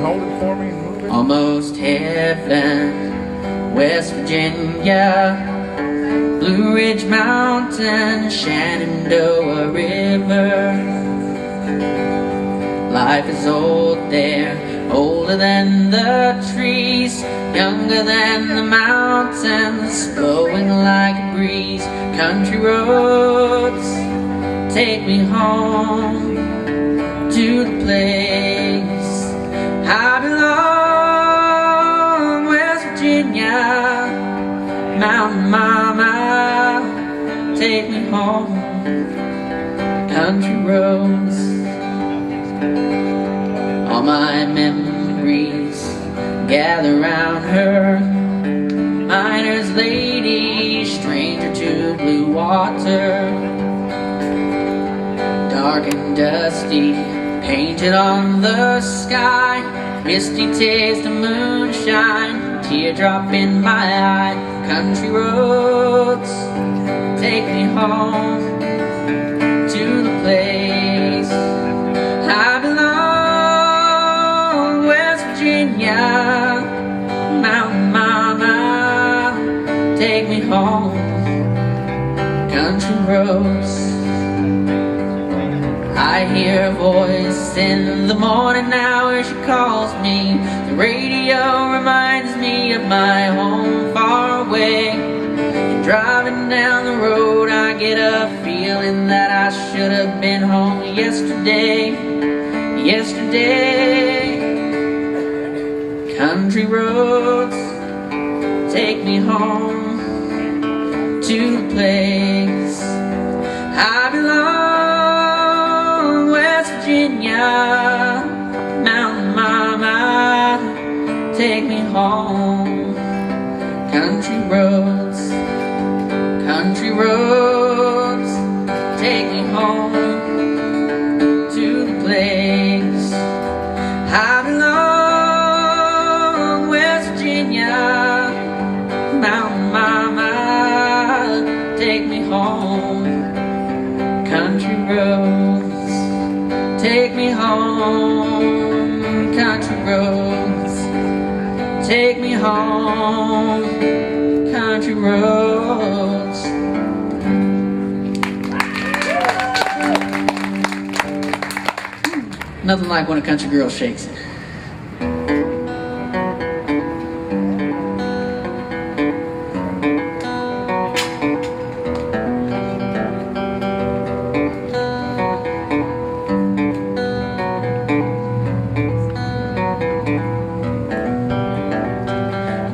hold it for me and move it. Almost heaven, West Virginia, Blue Ridge Mountain, Shenandoah River. Life is old there, older than the trees, younger than the mountains, blowing like a breeze. Country roads take me home to the place I belong. West Virginia, Mountain Mama, take me home. Country roads, all my memories gather round her. Miner's lady, stranger to blue water, dark and dusty, painted on the sky. Misty taste of moonshine, teardrop in my eye. Country roads take me home to the place I belong. West Virginia, Mountain Mama, take me home. Country roads. I hear a voice in the morning hour, she calls me. The radio reminds me of my home far away. And driving down the road, I get a feeling that I should have been home yesterday. Yesterday. Country roads take me home to the place I belong. West Virginia, Mountain Mama, take me home. Country roads, country roads, take me home to the place I belong. West Virginia, Mountain Mama, take me home. Country roads, take me home. Country roads, take me home. Country roads. Nothing like when a country girl shakes it.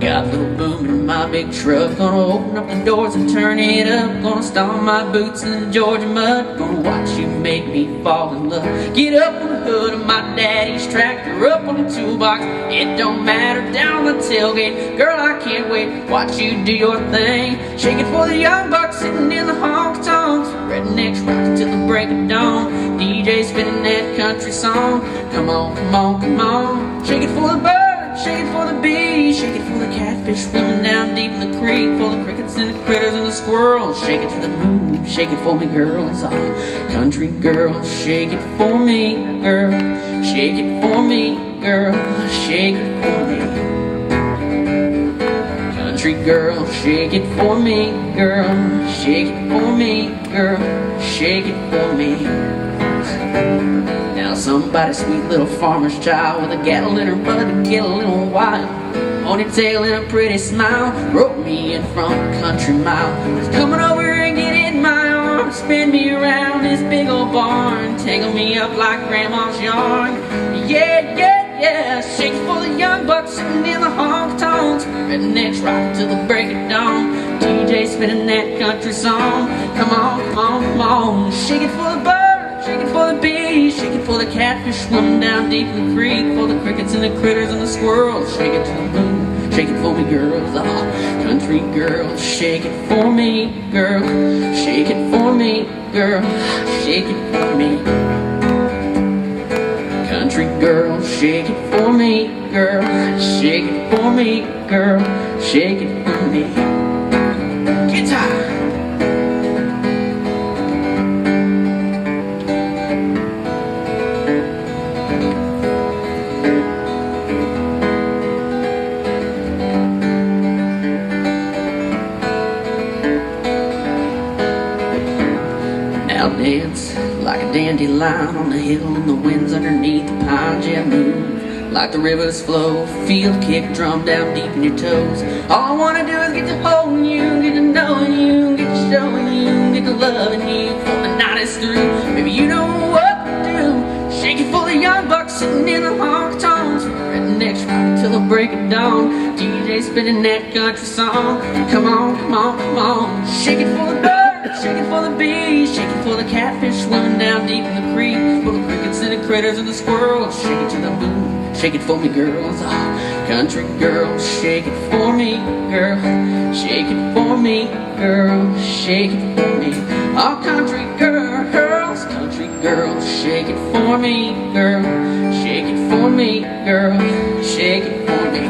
Got a little boom in my big truck, gonna open up the doors and turn it up. Gonna stomp my boots in the Georgia mud, gonna watch you make me fall in love. Get up on the hood of my daddy's tractor, up on the toolbox, it don't matter, down the tailgate. Girl, I can't wait, watch you do your thing. Shake it for the young bucks sitting in the honky-tonks. Rednecks rockin' till the break of dawn. DJ spinning that country song. Come on, come on, come on. Shake it for the birds, shake it for the bees, shake it for the catfish swimming down deep in the creek, for the crickets and the critters and the squirrels. Shake it to the moon, shake it for me, girl. It's all country girl. Shake it for me, girl. Shake it for me, girl. Shake it for me. Country girl, shake it for me, girl. Shake it for me, girl. Shake it for me. Now somebody, sweet little farmer's child, with a gattle in her bud to get a little wild, ponytail and a pretty smile, wrote me in from a country mile. Was coming over and get in my arms, spin me around this big old barn, tangle me up like grandma's yarn. Yeah, yeah, yeah. Shake it for the young bucks sitting in the honky-tonks. Rednecks rockin' till the break of dawn. DJ spinning that country song. Come on, come on, come on. Shake it for the birds, shake it for the bees, shake it for the catfish swimming down deep in the creek, for the crickets and the critters and the squirrels. Shake it to the moon, shake it for me, girls. Country girl, shake it for me, girl. Shake it for me, girl. Shake it for me. Country girl, shake it for me, girl. Shake it for me, girl. Shake it for me. Guitar. a dandelion on the hill, and the winds underneath the pines, yeah, move like the rivers flow. Feel the kick drum down deep in your toes. All I wanna do is get to holding you, get to knowing you, get to showing you, get to loving you before the night is through. Baby, you know what to do. Shake it for the young bucks sitting in the honky tonks. Rednecks rock till the break of dawn. DJ spinning that country song. Come on, come on, come on. Shake it for the birds, shake it for the bees, shake it for the catfish swimming down deep in the creek, for the crickets and the critters and the squirrels. Shake it to the moon. Shake it for me, girls. Oh, country girls, shake it for me, girl. Shake it for me, girl. Shake it for me. Oh, country girls, shake it for me, girl. Shake it for me, girl. Shake it for me.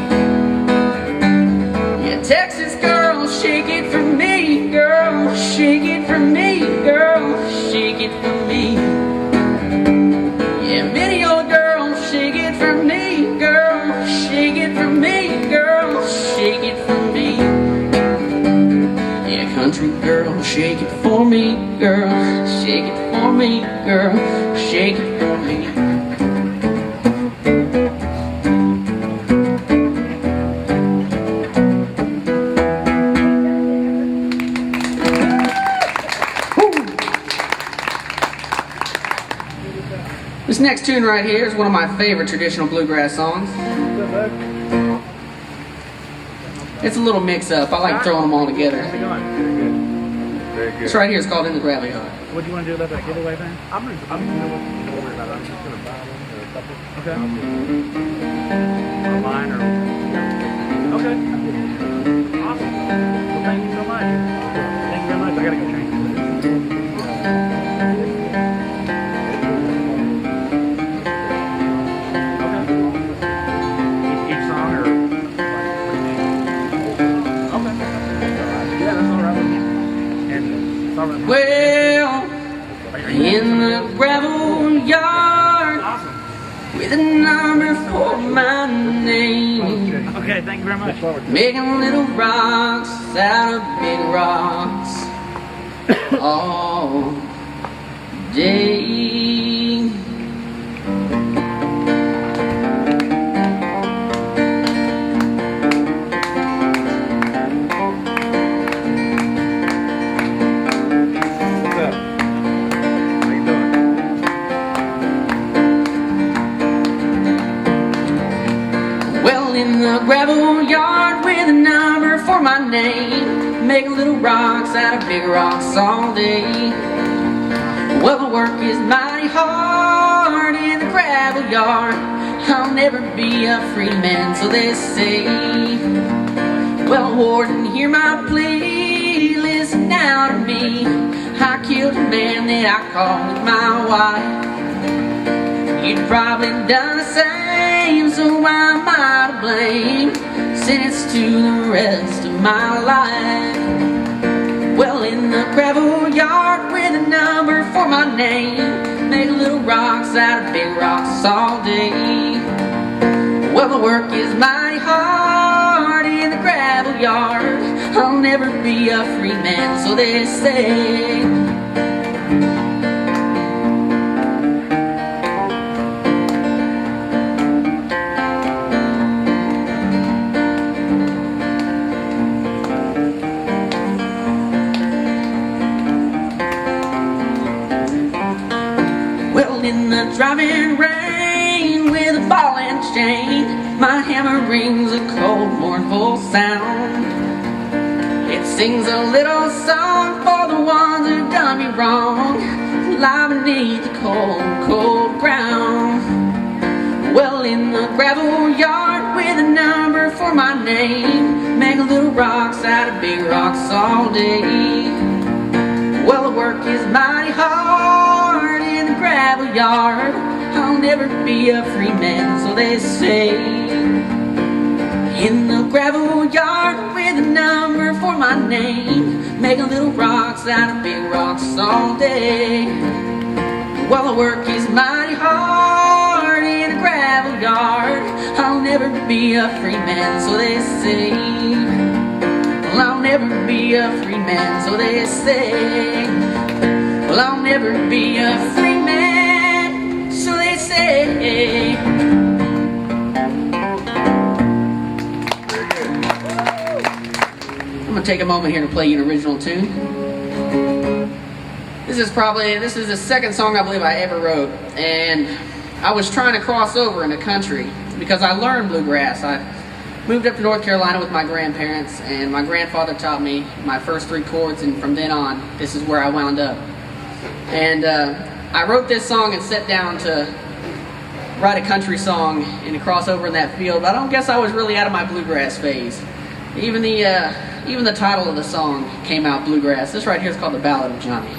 Yeah, Texas girls, shake it for me, girl. Shake it for me, girl. Shake it for me. Yeah, Mineola girls, shake it for me, girl. Shake it for me, girl. Shake it for me. Yeah, country girl, shake it for me, girl. Shake it for me, girl. Shake it for me. This next tune right here is one of my favorite traditional bluegrass songs. It's a little mix-up. I like throwing them all together. Very good. This right here is called In the Gravel Yard. What do you want to do about that giveaway thing? I'm just going to worry about it. I'm just going to buy one or a couple. Okay. Online or... Okay. Awesome. Well, thank you so much. Thank you very much. I got to go change it. Okay. Each song or... Okay. Yeah, that's all right with me. And it's all right. Well, in the gravel yard, with a number for my name. Okay, thank you very much. Making little rocks out of big rocks all day. In the gravel yard with a number for my name, making little rocks out of big rocks all day. Well, the work is mighty hard in the gravel yard. I'll never be a free man, so they say. Well, warden, hear my plea, listen now to me. I killed a man that I called my wife. You'd probably done the same, so why am I to blame? Sentenced to the rest of my life. Well, in the gravel yard with a number for my name, make little rocks out of big rocks all day. Well, the work is mighty hard in the gravel yard. I'll never be a free man, so they say. In the driving rain with a ball and chain, my hammer rings a cold, mournful sound. It sings a little song for the ones who've done me wrong, lie beneath the cold, cold ground. Well, in the gravel yard with a number for my name, make little rocks out of big rocks all day. Well, the work is mighty hard in the gravel yard. I'll never be a free man, so they say. In the gravel yard with a number for my name, making little rocks out of big rocks all day. Well, the work is mighty hard in the gravel yard. I'll never be a free man, so they say. Well, I'll never be a free man, so they say. Well, I'll never be a free man. day. I'm gonna take a moment here to play you an original tune. This is the second song I believe I ever wrote, and I was trying to cross over in the country because I learned bluegrass. I moved up to North Carolina with my grandparents, and my grandfather taught me my first 3 chords, and from then on, this is where I wound up. And I wrote this song and sat down to write a country song and to cross over in that field, but I don't guess I was really out of my bluegrass phase. Even the title of the song came out bluegrass. This right here is called The Ballad of Johnny.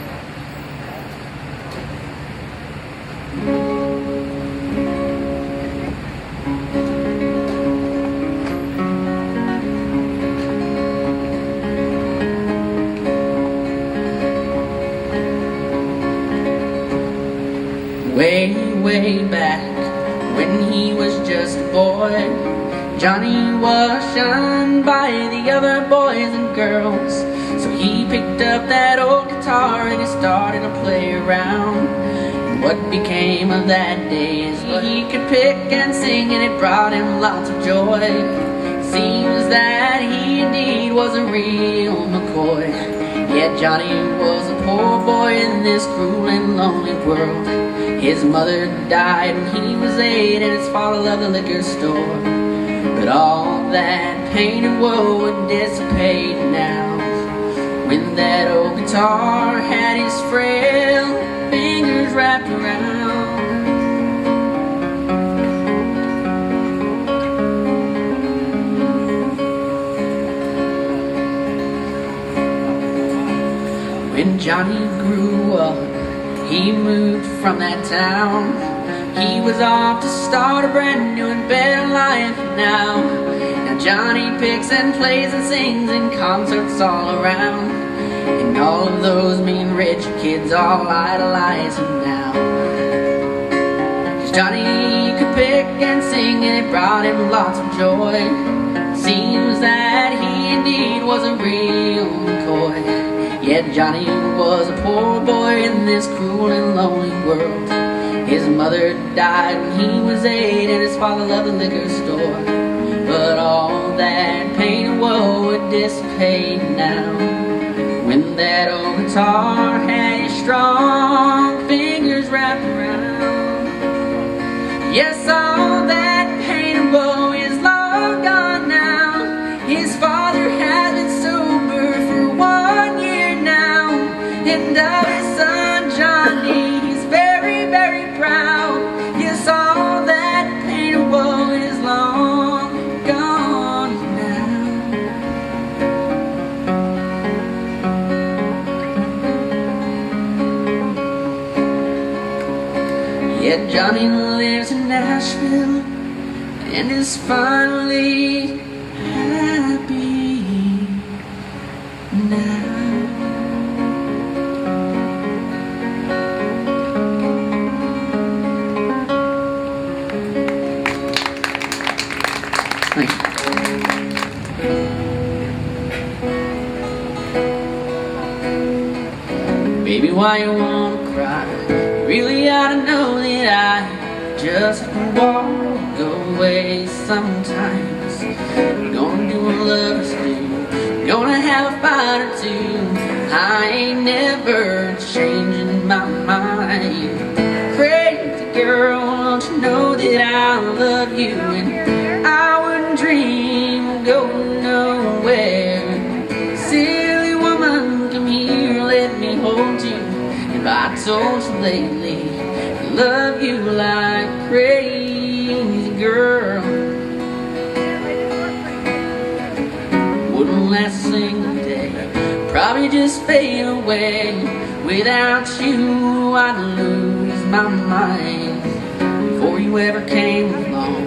Way, way back when he was just a boy, Johnny was shunned by the other boys and girls. So he picked up that old guitar and he started to play around. And what became of that day is he could pick and sing, and it brought him lots of joy. Seems that he indeed was a real McCoy. Yet Johnny was a poor boy in this cruel and lonely world. His mother died when he was 8, and his father loved the liquor store. But all that pain and woe would dissipate now when that old guitar had his frail fingers wrapped around. When Johnny grew up, he moved from that town. He was off to start a brand new and better life now. Now Johnny picks and plays and sings in concerts all around, and all of those mean rich kids all idolize him now. 'Cause Johnny could pick and sing, and it brought him lots of joy. Seems that he indeed was a real McCoy. Yet Johnny was a poor boy in this cruel and lonely world. His mother died when he was 8, and his father loved the liquor store. But all that pain and woe would dissipate now when that old guitar had his strong fingers wrapped around. Yes, all that pain and woe is long gone now. His father has been sober for 1 year now, and of his son Johnny he's very, very proud. Yes, all that pain and woe is long gone now. Yet Johnny lives in Nashville and is finally happy now. Thank you. Baby, why you wanna cry? You really ought to know that I just walk away sometimes. Gonna do what lovers do, gonna have a fight or two. I ain't never changing my mind. Crazy girl, don't you know that I love you, and I wouldn't dream of going nowhere. Silly woman, come here, let me hold you. If I told you lately I love you like crazy girl, wouldn't last a single day, probably just fade away. Without you I'd lose my mind. Before you ever came along,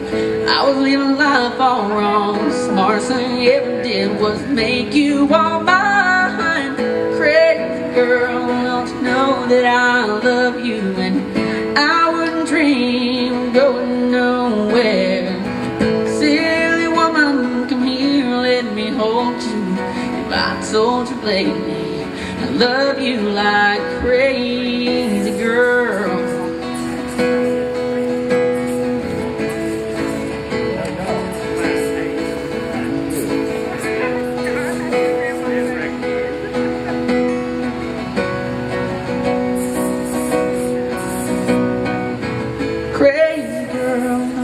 I was living life all wrong. The smartest thing I ever did was make you all mine. Crazy girl, don't you know that I love you, and I wouldn't dream of going nowhere. Silly woman, come here, let me hold you. If I told you lately I love you like crazy girl,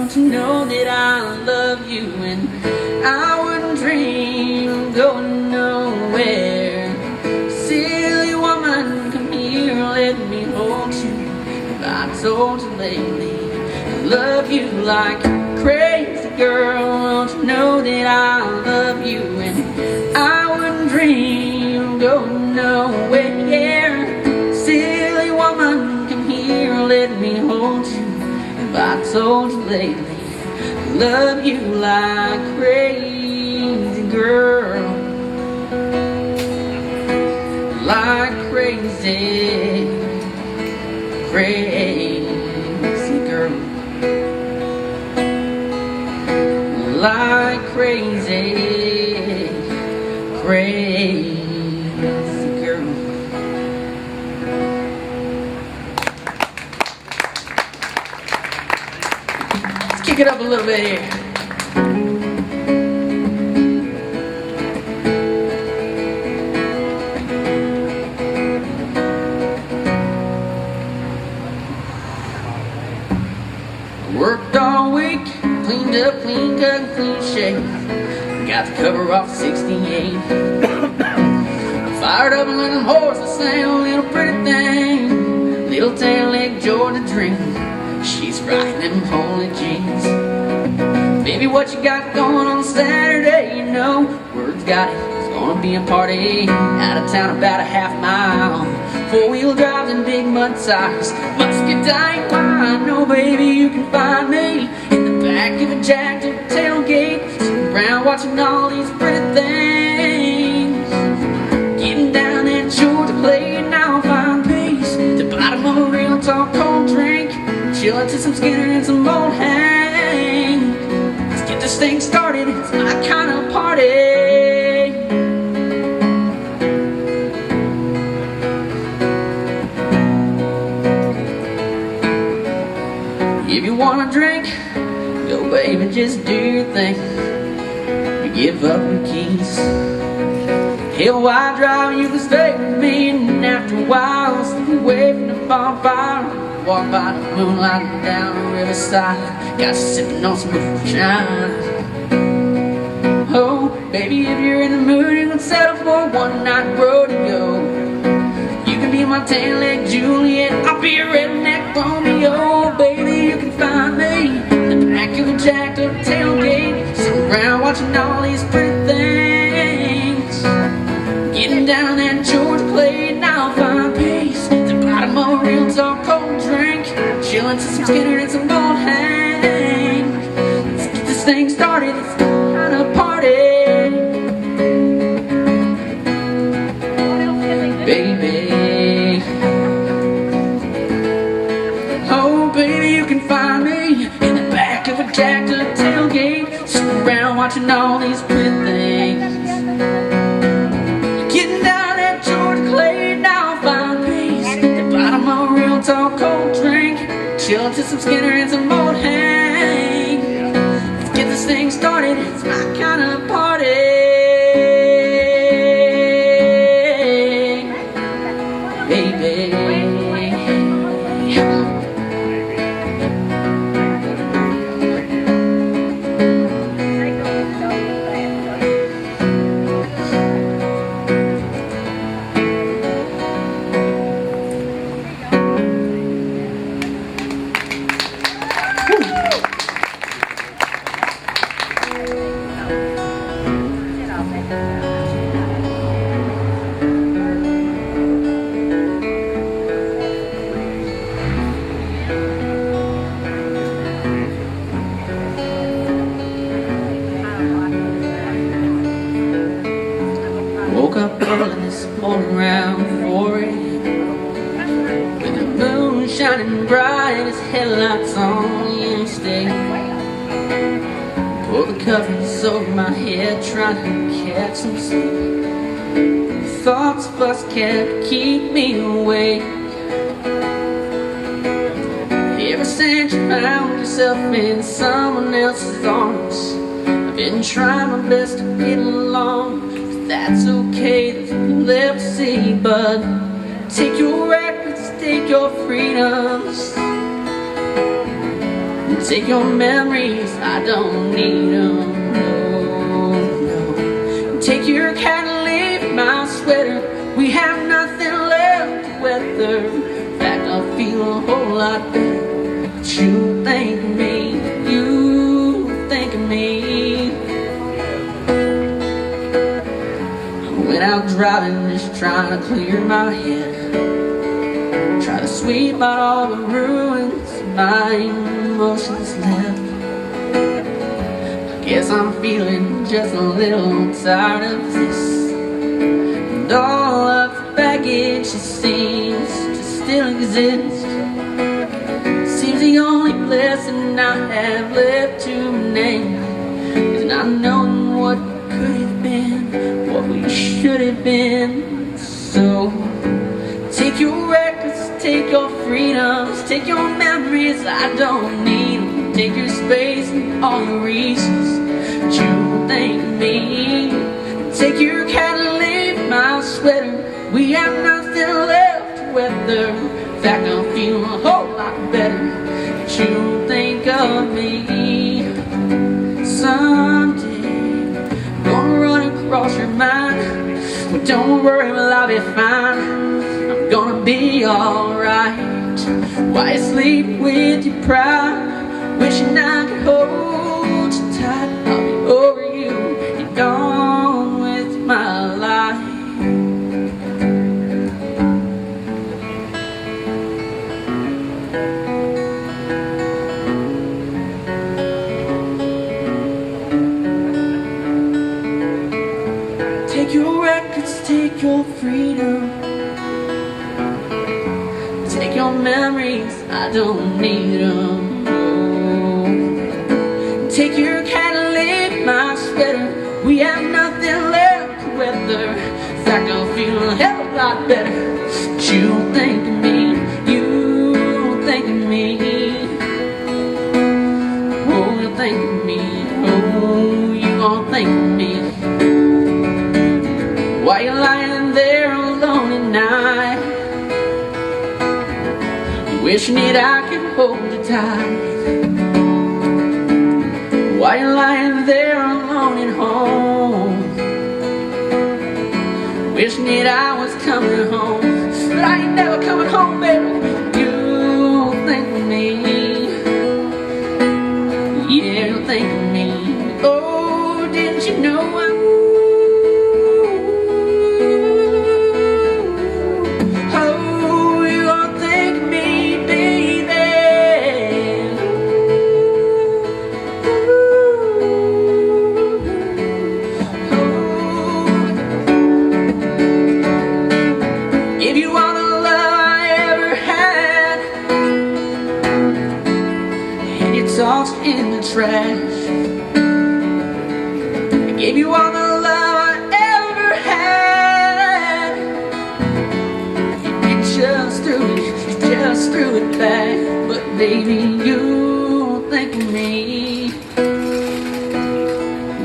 don't you know that I love you? And I wouldn't dream of going nowhere. Silly woman, come here, let me hold you. I told you lately, I love you like a crazy girl. Don't you know that I love you? And I wouldn't dream of going nowhere. Silly woman, come here, let me hold you. If I told you lately, I love you like a crazy girl. Like crazy, crazy girl. Like crazy, crazy girl. Let's kick it up a little bit here. Worked all week, cleaned up, clean cut, clean shave. Got the cover off 68. Fired up a little horse, I sang a little pretty thing. Little tail leg Georgia dream. She's rocking them holy jeans. Baby, what you got going on Saturday? You know, word's got it, it's gonna be a party. Out of town about a half mile. 4-wheel drives and big mud tires. Muscadine wine, no baby, you can find me in the back of a jacked up tailgate, sitting around watching all these pretty things. Getting down that Georgia plate, now I'll find peace. The bottom of a real tall cold drink, chillin' to some Skinner and some old Hank. Let's get this thing started, it's my kind of party. If you wanna drink, go baby, just do your thing. You give up your keys. Hell, why drive? You can stay with me. And after a while, slip away from the bonfire. Walk by the moonlight and down the riverside. Got you sipping on some moonshine. Oh, baby, if you're in the mood, you can settle for a one-night rodeo. You can be my tail-leg Juliet, I'll be a redneck Romeo. Baby, you can find me in the back of a jacked-up tailgate, sitting around watching all these pretty things. Getting down that Georgia plate, now I'll find peace. The bottom of a real tall cold drink, chillin' to some Skinner and some old Hank. Let's get this thing started, it's kind of party. Baby, oh baby, you can find me in the back of a jacked up tailgate, sitting around watching all these pretty things. Getting down that Georgia clay, now I'll find peace. The bottom of a real tall cold drink, chillin' to some Skinner and some old Hank. Let's get this thing started, it's my kind of party. Baby, woke up early this morning around 4 a.m. with the moon shining bright as headlights on the interstate. Pulled the covers over my head, trying to catch some sleep. Thoughts of us can't keep me awake. Ever since you found yourself in someone else's arms, I've been trying my best to get along. That's okay, there's nothing left to see, but take your records, take your freedoms. Take your memories, I don't need them. No, no. Take your cat and leave my sweater. We have nothing left to weather. In fact, I feel a whole lot better. But you think of me, you think of me. I went out driving, just trying to clear my head. Try to sweep out all the ruins of my emotions left. I guess I'm feeling just a little tired of this. And all of the baggage it seems to still exist. Seems the only blessing I have left to name is not knowing what could have been, what we should have been. So take your records, take your freedoms, take your memories, I don't need them. Take your space and all your reasons, but you think of me. Take your cat and leave my sweater. We have nothing left to weather. In fact, I'm feeling a whole lot better, but you think of me. Someday, gonna run across your mind. But don't worry, well, I'll be fine. I'm gonna be alright. Why you sleep with your pride? Wishing I could hold you tight. I'll be over you and gone with my life. Take your records, take your freedom. Take your memories, I don't need them. Take your cat and leave my sweater. We have nothing left to weather. In fact, I'm feeling a hell of a lot better. But you think of me, you think of me. Oh, you think of me, oh, you gon' think of me. While you're lying there alone at night, wishing that I could hold you tight. While you're lying there alone at home, wishing that I was coming home, but I ain't never coming home, baby. You think of me, yeah, you think of me. Oh, didn't you know tossed in the trash? I gave you all the love I ever had. You just threw it back. But baby, you think of me.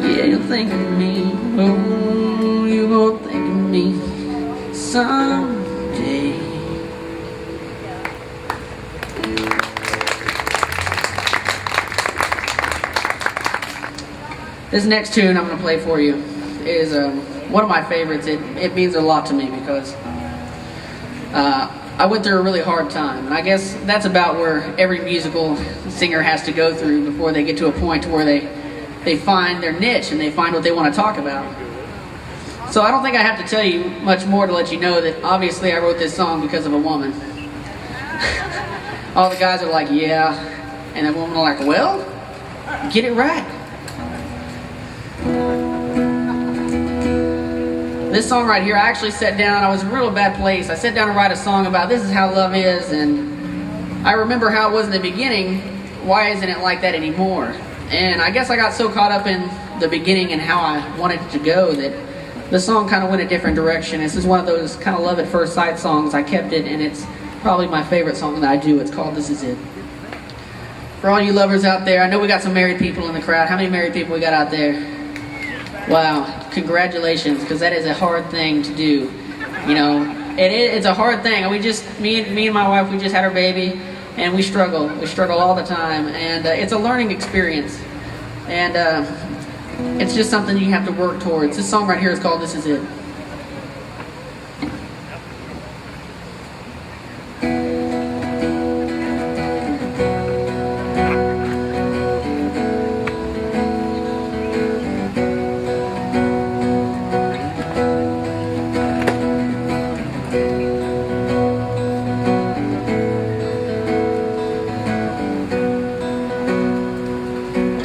Yeah, you think of me. Oh, you gon' think of me someday. This next tune I'm going to play for you is one of my favorites. It means a lot to me because I went through a really hard time. And I guess that's about where every musical singer has to go through before they get to a point where they find their niche and they find what they want to talk about. So I don't think I have to tell you much more to let you know that obviously I wrote this song because of a woman. All the guys are like, yeah. And the women are like, well, get it right. This song right here, I actually sat down, I was in a real bad place. I sat down to write a song about this is how love is, and I remember how it was in the beginning. Why isn't it like that anymore? And I guess I got so caught up in the beginning and how I wanted it to go that the song kind of went a different direction. This is one of those kind of love at first sight songs. I kept it, and it's probably my favorite song that I do. It's called This Is It. For all you lovers out there, I know we got some married people in the crowd. How many married people we got out there? Wow, congratulations, because that is a hard thing to do. You know, it's a hard thing. Me and my wife, we just had our baby, and we struggle all the time, and it's a learning experience, and it's just something you have to work towards. This song right here is called This Is It.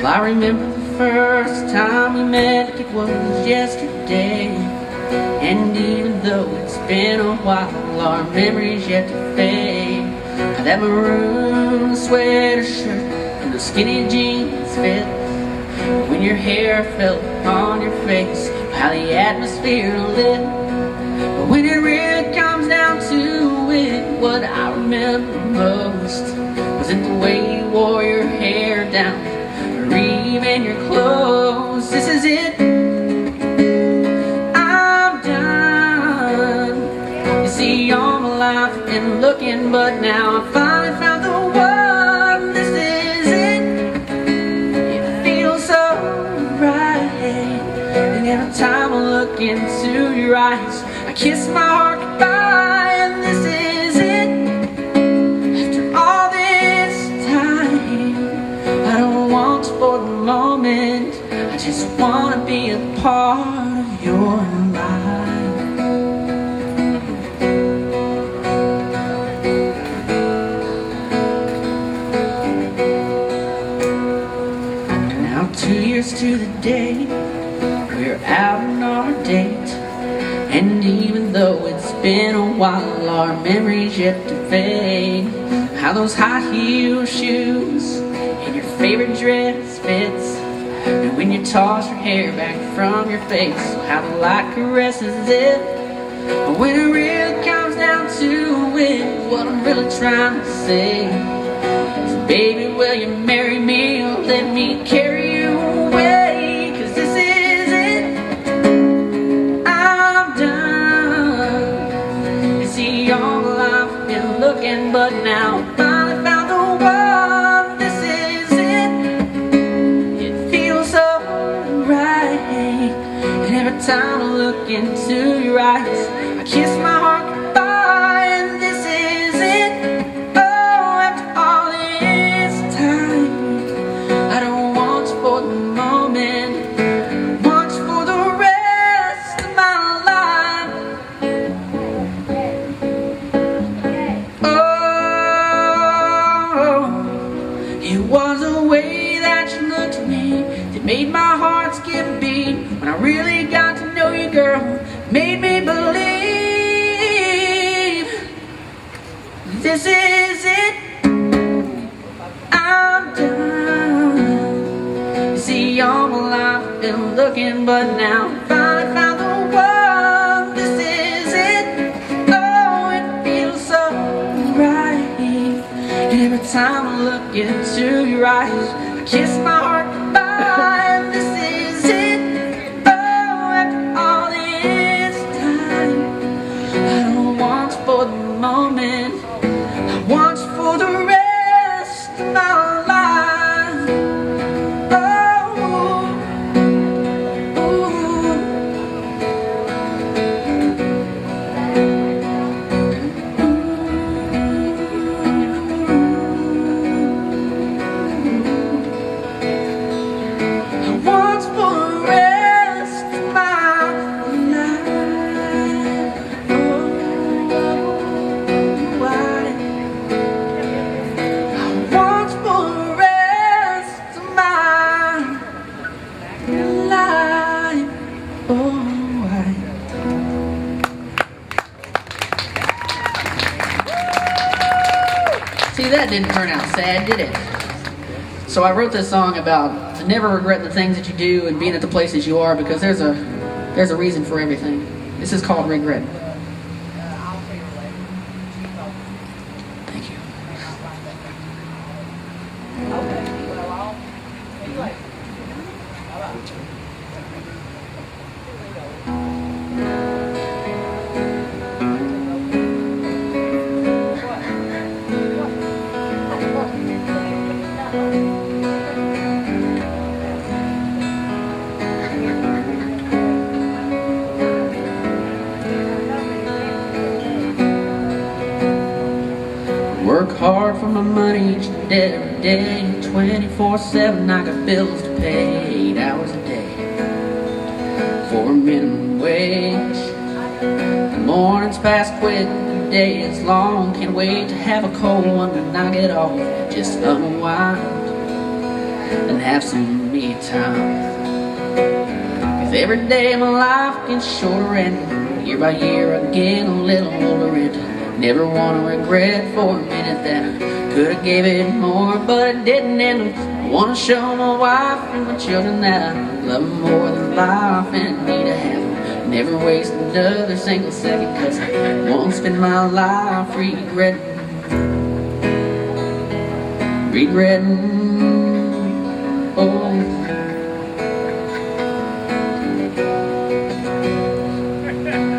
I remember the first time we met like it was yesterday, and even though it's been a while, our memories yet to fade. How that maroon sweater shirt and the skinny jeans fit, when your hair fell upon your face, how the atmosphere lit. But when it really comes down to it, what I remember most wasn't the way you wore your hair down, or even your clothes. This is it. I'm done. You see, all my life I've been looking, but now I finally found the one. This is it. It feels so right, and every time I look into your eyes, I kiss my heart goodbye. And this is it. After all this time, I don't want to for the moment, I just want to be a part of your life. Now 2 years to the day, we're out on our date, and even though it's been a while, our memories yet to fade. How those high heel shoes and your favorite dress fits, and when you toss your hair back from your face, how the light caresses it. But when it really comes down to it, what I'm really trying to say is, baby, will you marry me or let me carry you away? 'Cause this is it. I'm done. You see, all my life I've been looking, but now I finally found the one. This is it. It feels so right, and every time I look into your eyes, I kiss my heart goodbye. And this is it. Oh, after all this time, I don't want you for the moment, I want you for the rest of my life. Oh, it was the way that you looked at me that made my heart skip a beat. When I really got to know you, girl, made me believe this is it. I'm done. You see, all my life I've been looking, but now I finally found the one. This is it. Oh, it feels so right, and every time I look into your eyes, I kiss my heart goodbye. And this is it. Oh, after all this time, I don't want you for the moment, I want you for the rest of my life. Oh, ooh. I want you for the rest of my life. Oh, I want you for the rest of my life. Oh, See, that didn't turn out sad, did it? So I wrote this song about never regret the things that you do and being at the places you are, because there's a reason for everything. This is called regret. Thank you. every day, 24/7. I got bills to pay, 8 hours a day for a minimum wage. The mornings pass quick, the day is long. Can't wait to have a cold one when I get off. Just unwind and have some me time. 'Cause every day my life gets shorter, and year by year I get a little older, and never wanna regret for a minute that I could've gave it more, but I didn't. And I wanna show my wife and my children that I love them more than life, and need to have them. Never waste another single second, 'cause I won't spend my life regretting. Oh.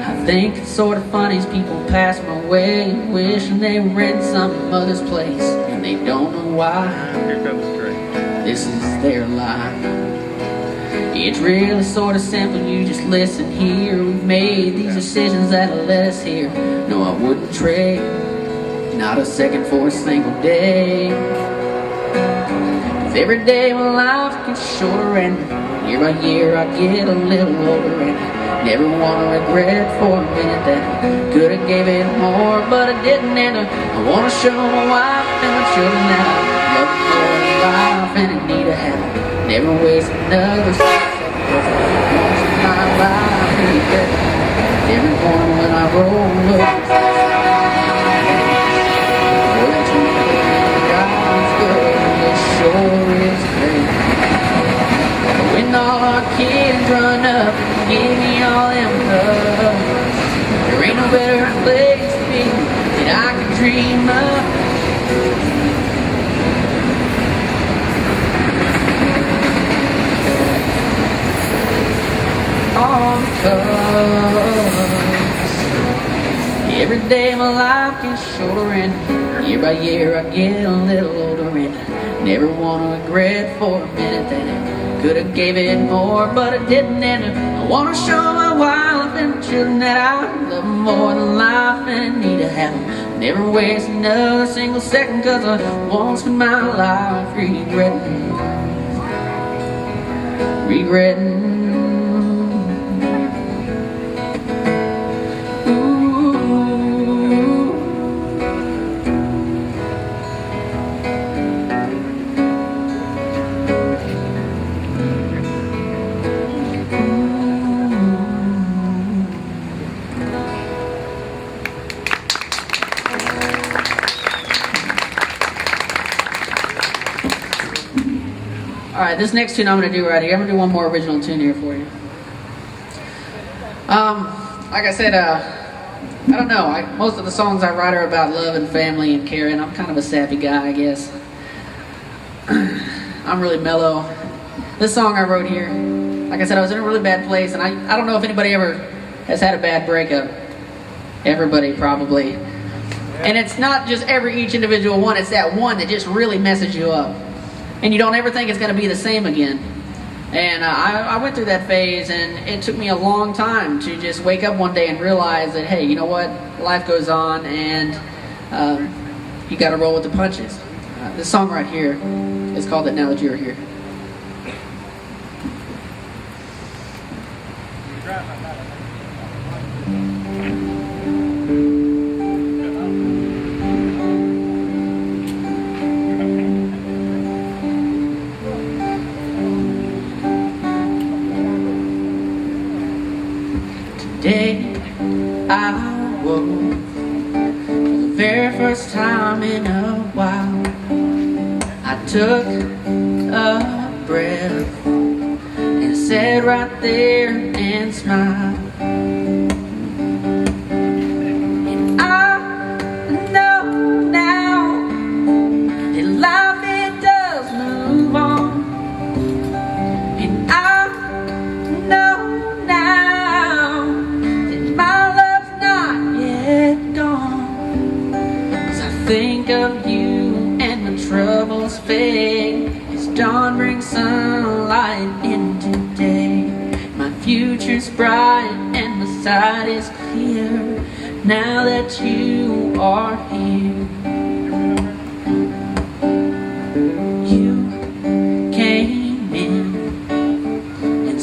I think it's sort of funny as people pass my way, wishing they were in some other's place, and they don't know why. Here comes the train. This is their life. It's really sort of simple, you just listen here. We've made these decisions that'll let us here. No, I wouldn't trade, not a second for a single day. 'Cause every day my life gets shorter, and year by year I get a little older, and never wanna regret for a minute that I could've gave it more, but I didn't. And I wanna show my wife and my children that I love them more than life, and I need to have it. Never waste another second, 'cause I won't spend my life regretting. Every morning when I roll up, sure is great. When all our kids run up and give me all them hugs, there ain't no better place to be that I can dream of. All because every day my life gets shorter, and year by year I get a little older, and never wanna regret for a minute that I could've gave it more, but I didn't. And I wanna show my wife and children that I love them more than life, and I need to have them. Never waste another single second, 'cause I won't spend my life regretting. Alright, this next tune I'm going to do right here, I'm going to do one more original tune here for you. Like I said, I don't know, most of the songs I write are about love and family and caring. I'm kind of a sappy guy, I guess. I'm really mellow. This song I wrote here, like I said, I was in a really bad place, and I don't know if anybody ever has had a bad breakup. Everybody probably. And it's not just each individual one, it's that one that just really messes you up. And you don't ever think it's going to be the same again. And I went through that phase, and it took me a long time to just wake up one day and realize that, hey, you know what? Life goes on, and you got to roll with the punches. This song right here is called "That Now That You're Here." Today I woke for the very first time in a while. I took a breath and sat right there and smiled. And I know now that life, it does move on. And I know now that my love's not yet gone. 'Cause I think of you and my troubles fade as dawn brings sunlight into day. My future's bright and my sight is clear now that you are here.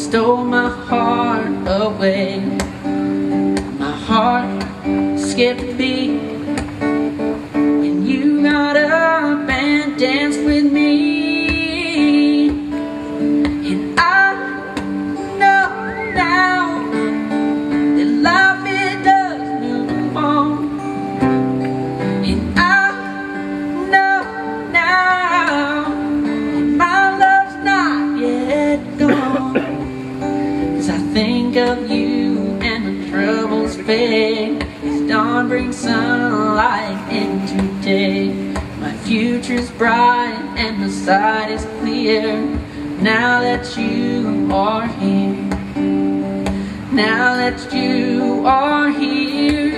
stole my heart away. My heart skipped a beat when you got up and danced with me. And I know now that life it does move on. And I know now that my love's not yet gone. 'Cause I think of you and the troubles fade as dawn brings sunlight into day. My future's bright and the sight is clear now that you are here. Now that you are here.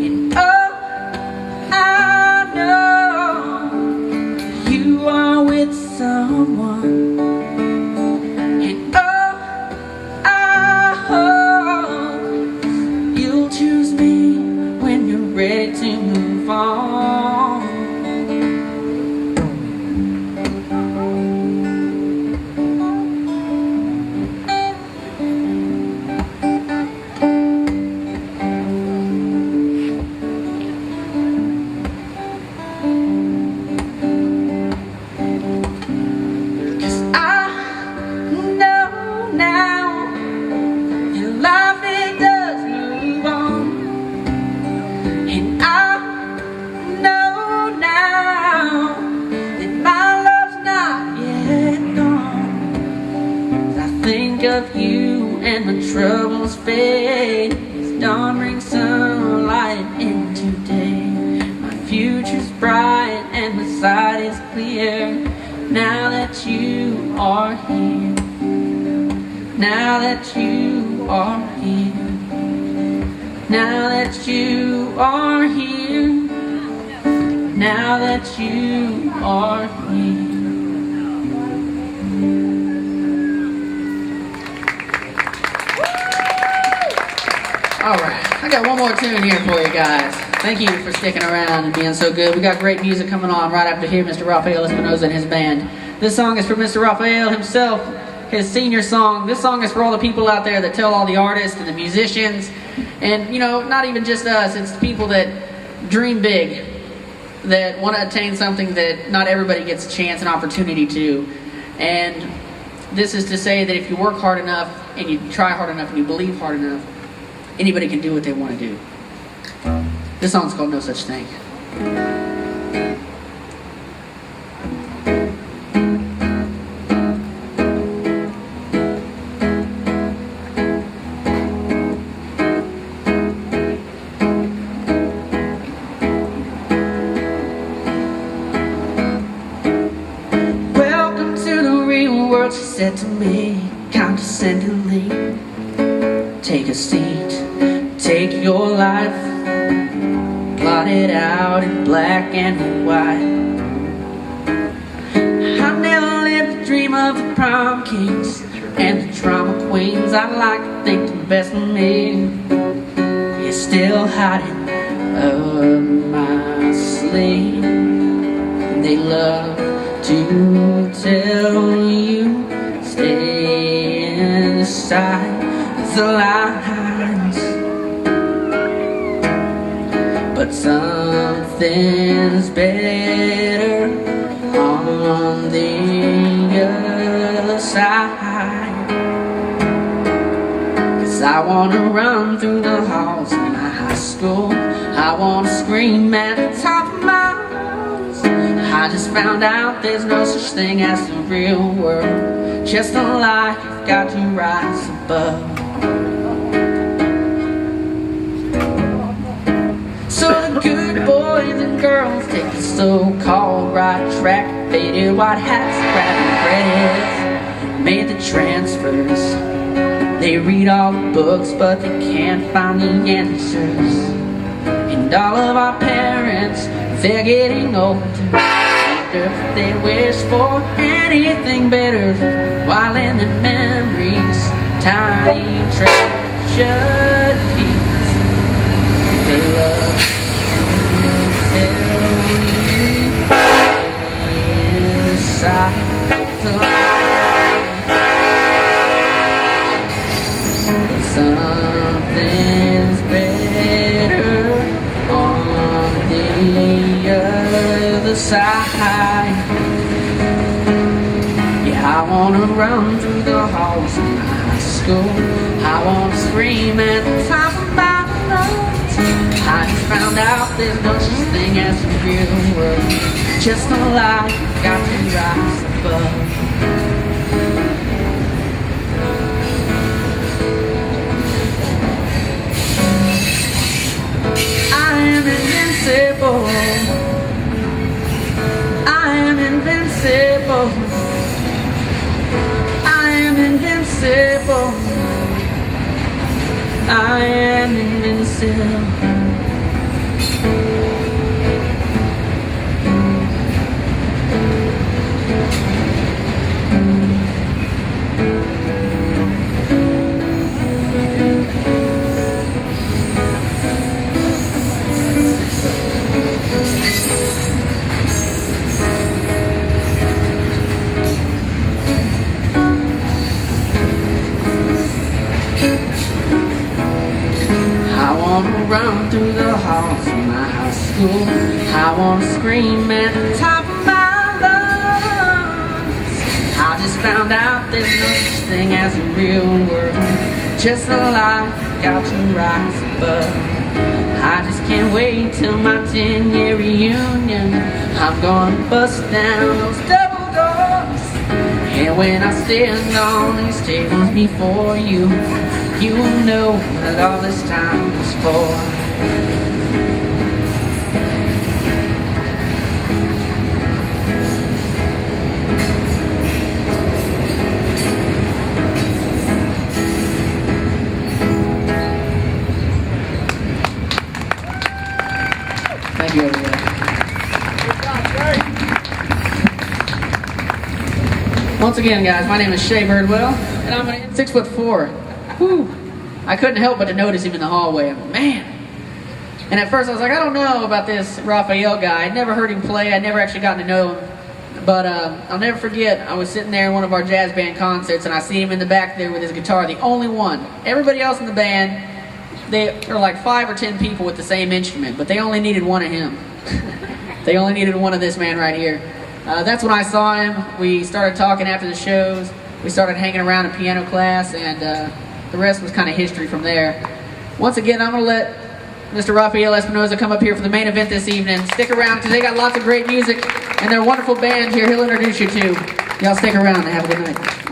And oh, I know you are with someone. And oh, I hope you'll choose me when you're ready to move on. Of you and the troubles fade as dawn brings sunlight into day. My future's bright and the sight is clear now that you are here. Now that you are here. Now that you are here. Now that you are here. Alright, I got one more tune here for you guys. Thank you for sticking around and being so good. We got great music coming on right after here, Mr. Rafael Espinoza and his band. This song is for Mr. Rafael himself, his senior song. This song is for all the people out there that tell all the artists and the musicians, and you know, not even just us, it's the people that dream big, that want to attain something that not everybody gets a chance and opportunity to. And this is to say that if you work hard enough and you try hard enough and you believe hard enough, anybody can do what they want to do. This song's called No Such Thing. Welcome to the real world, she said to me, condescendingly. Take a seat, take your life, plot it out in black and white. I never lived to dream of the prom kings and the drama queens. I'd like to think the best of me is still hiding up my sleeve. They love to tell you stay inside the lines, but something's better on the other side. 'Cause I wanna run through the halls of my high school, I wanna scream at the top of my lungs. I just found out there's no such thing as the real world, just a lie you've got to rise above. So the good boys and girls take the so-called right track, faded white hats, grabbing credits, made the transfers. They read all the books, but they can't find the answers. And all of our parents, they're getting older, if they wish for anything better, while in their memories, tiny treasured pieces. They love to tell you inside the light. wanna run through the halls of my high school. I wanna scream at the top of my lungs. I just found out there's no such thing as the real world. Just a lie, got to rise above. I am invincible. I am invincible. I am invincible. I am invincible. Run through the halls of my high school. I wanna scream at the top of my lungs. I just found out there's no such thing as a real world. Just a lie, got to rise above. I just can't wait till my 10-year reunion. I'm gonna bust down those double doors. And when I stand on these tables before you, you will know that all this time was for. Thank you, everybody. Once again, guys, my name is Shea Birdwell, and I'm 6'4". Whew. I couldn't help but to notice him in the hallway. Man. And at first I was like, I don't know about this Rafael guy. I'd never heard him play. I'd never actually gotten to know him. But I'll never forget, I was sitting there in one of our jazz band concerts, and I see him in the back there with his guitar, the only one. Everybody else in the band, there were like 5 or 10 people with the same instrument, but they only needed one of him. They only needed one of this man right here. That's when I saw him. We started talking after the shows. We started hanging around in piano class, and the rest was kind of history from there. Once again, I'm going to let Mr. Rafael Espinoza come up here for the main event this evening. Stick around because they got lots of great music, and they're a wonderful band here he'll introduce you to. Y'all stick around and have a good night.